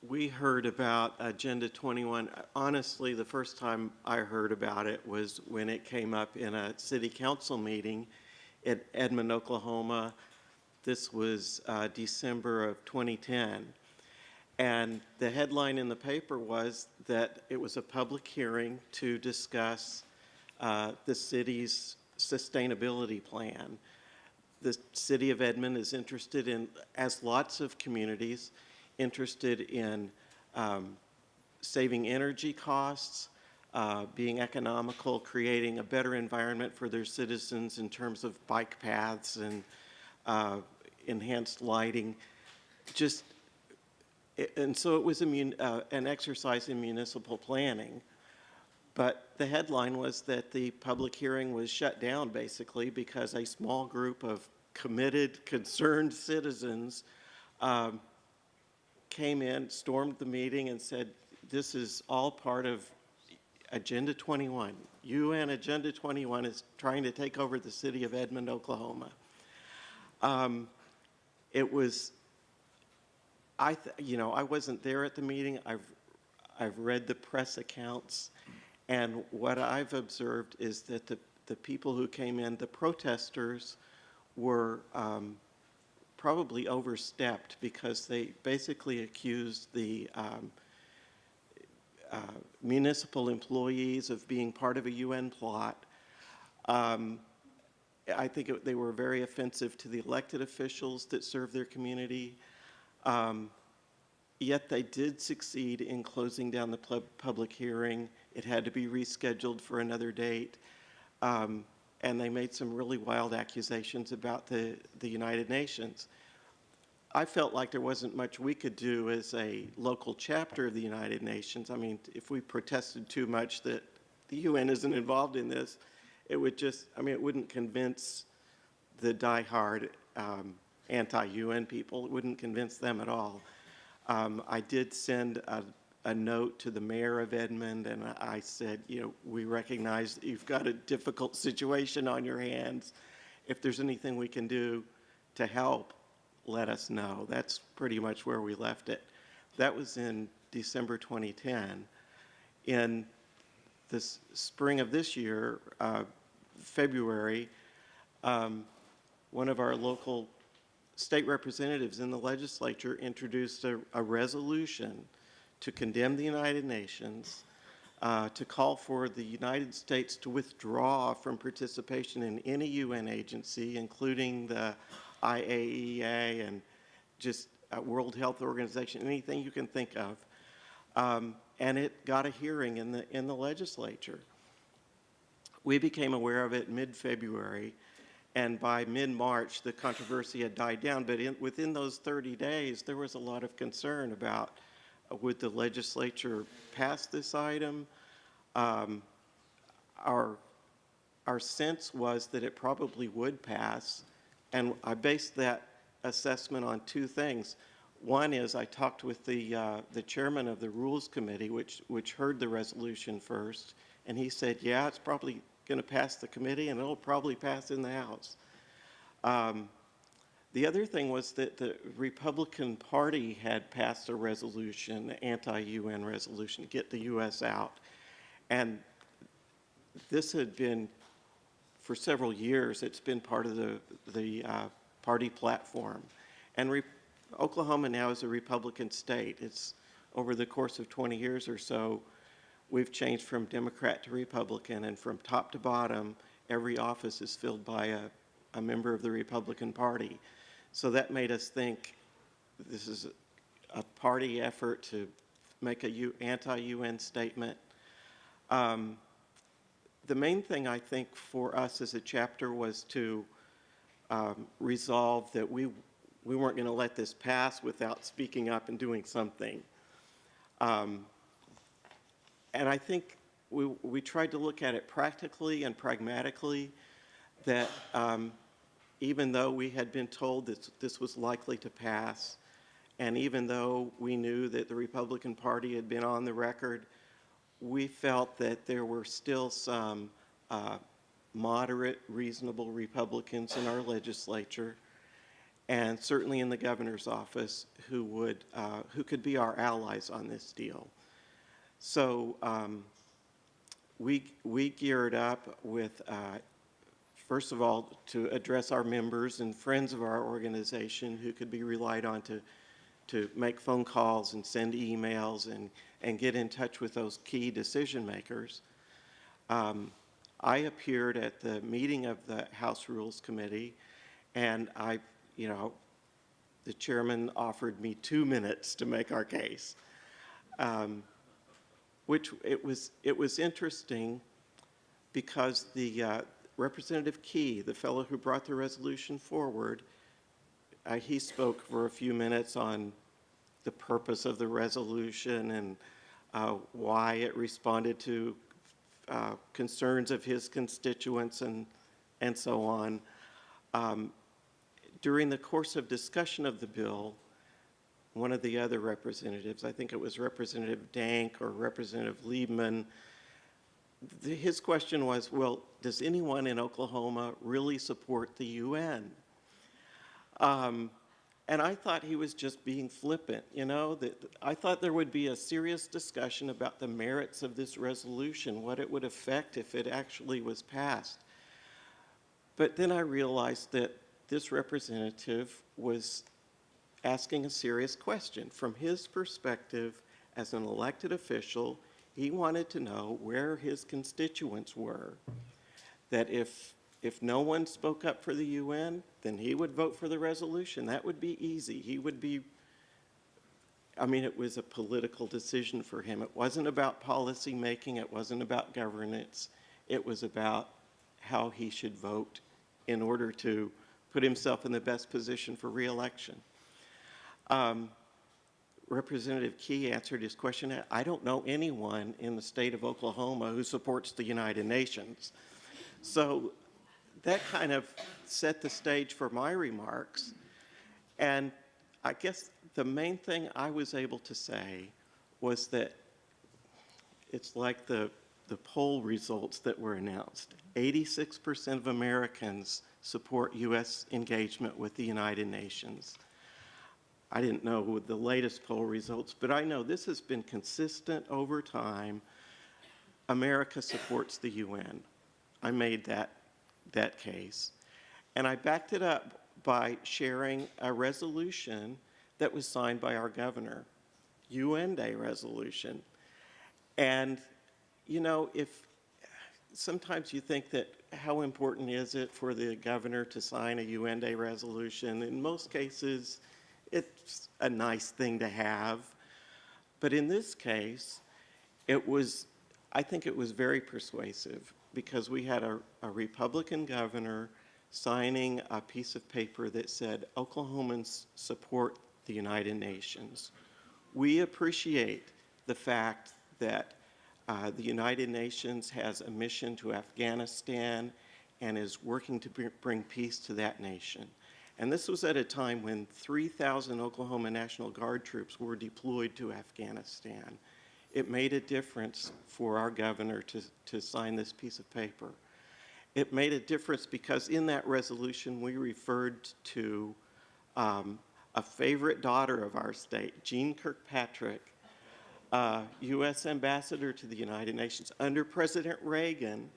We heard about Agenda 21. Honestly, the first time I heard about it was when it came up in a city council meeting at Edmond, Oklahoma. This was December of 2010. And the headline in the paper was that it was a public hearing to discuss the city's sustainability plan. The city of Edmond is interested in, as lots of communities, interested in saving energy costs, being economical, creating a better environment for their citizens in terms of bike paths and enhanced lighting. And so it was an exercise in municipal planning. But the headline was that the public hearing was shut down basically because a small group of committed, concerned citizens came in, stormed the meeting and said, this is all part of Agenda 21. UN Agenda 21 is trying to take over the city of Edmond, Oklahoma. It was, I wasn't there at the meeting. I've read the press accounts. And what I've observed is that the people who came in, the protesters, were probably overstepped because they basically accused the municipal employees of being part of a UN plot. I think they were very offensive to the elected officials that serve their community. Yet they did succeed in closing down the public hearing. It had to be rescheduled for another date. And they made some really wild accusations about the United Nations. I felt like there wasn't much we could do as a local chapter of the United Nations. I mean, if we protested too much that the UN isn't involved in this, it would just, it wouldn't convince the diehard anti-UN people. It wouldn't convince them at all. I did send a note to the mayor of Edmond, and I said, we recognize that you've got a difficult situation on your hands. If there's anything we can do to help, let us know. That's pretty much where we left it. That was in December 2010. In the spring of this year, February, one of our local state representatives in the legislature introduced a resolution to condemn the United Nations, to call for the United States to withdraw from participation in any UN agency, including the IAEA and just World Health Organization, anything you can think of. And it got a hearing in the legislature. We became aware of it mid-February, and by mid-March, the controversy had died down. But within those 30 days, there was a lot of concern about would the legislature pass this item. Our sense was that it probably would pass, and I based that assessment on two things. One is I talked with the chairman of the Rules Committee, which heard the resolution first, and he said, yeah, it's probably going to pass the committee, and it'll probably pass in the House. The other thing was that the Republican Party had passed a resolution, an anti-UN resolution, to get the U.S. out. And this had been, for several years, it's been part of the party platform. And Oklahoma now is a Republican state. It's over the course of 20 years or so, we've changed from Democrat to Republican, and from top to bottom, every office is filled by a member of the Republican Party. So that made us think this is a party effort to make a anti-UN statement. The main thing I think for us as a chapter was to resolve that we weren't going to let this pass without speaking up and doing something. And I think we tried to look at it practically and pragmatically, that even though we had been told that this was likely to pass, and even though we knew that the Republican Party had been on the record, we felt that there were still some moderate, reasonable Republicans in our legislature, and certainly in the governor's office who could be our allies on this deal. So we geared up with, first of all, to address our members and friends of our organization who could be relied on to make phone calls and send emails and get in touch with those key decision makers. I appeared at the meeting of the House Rules Committee, and the chairman offered me 2 minutes to make our case, which it was interesting because the Representative Key, the fellow who brought the resolution forward, he spoke for a few minutes on the purpose of the resolution and why it responded to concerns of his constituents and so on. During the course of discussion of the bill, one of the other representatives, I think it was Representative Dank or Representative Liebman, his question was, well, does anyone in Oklahoma really support the UN? And I thought he was just being flippant, I thought there would be a serious discussion about the merits of this resolution, what it would affect if it actually was passed. But then I realized that this representative was asking a serious question. From his perspective as an elected official, he wanted to know where his constituents were, that if no one spoke up for the UN, then he would vote for the resolution. That would be easy. He would be, it was a political decision for him. It wasn't about policy making. It wasn't about governance. It was about how he should vote in order to put himself in the best position for re-election. Representative Key answered his question, I don't know anyone in the state of Oklahoma who supports the United Nations. So that kind of set the stage for my remarks. And I guess the main thing I was able to say was that it's like the poll results that were announced. 86% of Americans support U.S. engagement with the United Nations. I didn't know with the latest poll results, but I know this has been consistent over time. America supports the UN. I made that case. And I backed it up by sharing a resolution that was signed by our governor, UN Day resolution. And, if sometimes you think that how important is it for the governor to sign a UN Day resolution? In most cases, it's a nice thing to have. But in this case, I think it was very persuasive because we had a Republican governor signing a piece of paper that said, Oklahomans support the United Nations. We appreciate the fact that the United Nations has a mission to Afghanistan and is working to bring peace to that nation. And this was at a time when 3,000 Oklahoma National Guard troops were deployed to Afghanistan. It made a difference for our governor to sign this piece of paper. It made a difference because in that resolution we referred to a favorite daughter of our state, Jean Kirkpatrick, U.S. Ambassador to the United Nations under President Reagan.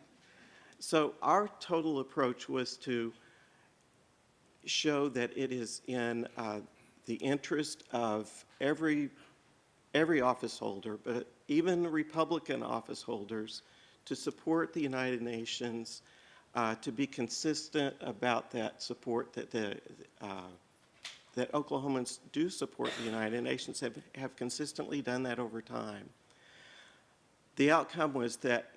So our total approach was to show that it is in the interest of every office holder, but even Republican office holders, to support the United Nations, to be consistent about that support that Oklahomans do support the United Nations, have consistently done that over time. The outcome was that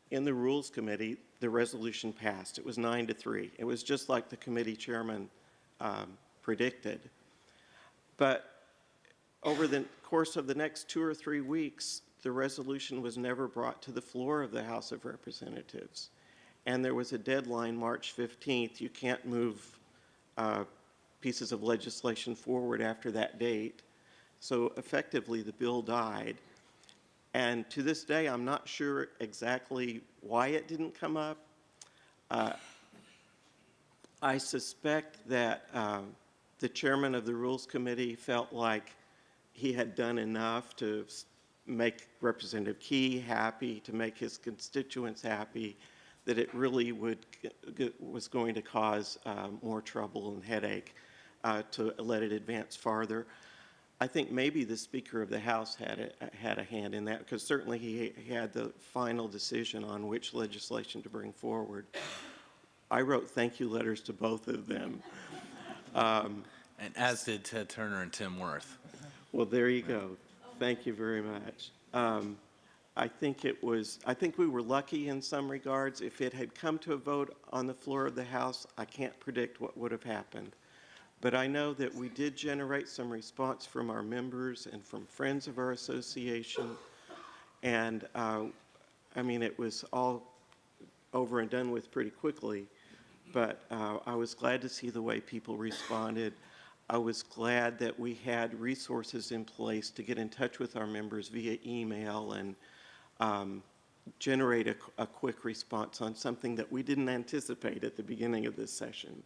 in the Rules Committee, the resolution passed. It was 9-3. It was just like the committee chairman predicted. But over the course of the next 2 or 3 weeks, the resolution was never brought to the floor of the House of Representatives. And there was a deadline, March 15th. You can't move pieces of legislation forward after that date. So effectively, the bill died. And to this day, I'm not sure exactly why it didn't come up. I suspect that the chairman of the Rules Committee felt like he had done enough to make Representative Key happy, to make his constituents happy, that it really was going to cause more trouble and headache to let it advance farther. I think maybe the Speaker of the House had a hand in that, because certainly he had the final decision on which legislation to bring forward. I wrote thank you letters to both of them. And as did Ted Turner and Tim Worth. Well, there you go. Thank you very much. I think we were lucky in some regards. If it had come to a vote on the floor of the House, I can't predict what would have happened. But I know that we did generate some response from our members and from friends of our association. And I mean, it was all over and done with pretty quickly. But I was glad to see the way people responded. I was glad that we had resources in place to get in touch with our members via email and generate a quick response on something that we didn't anticipate at the beginning of this session.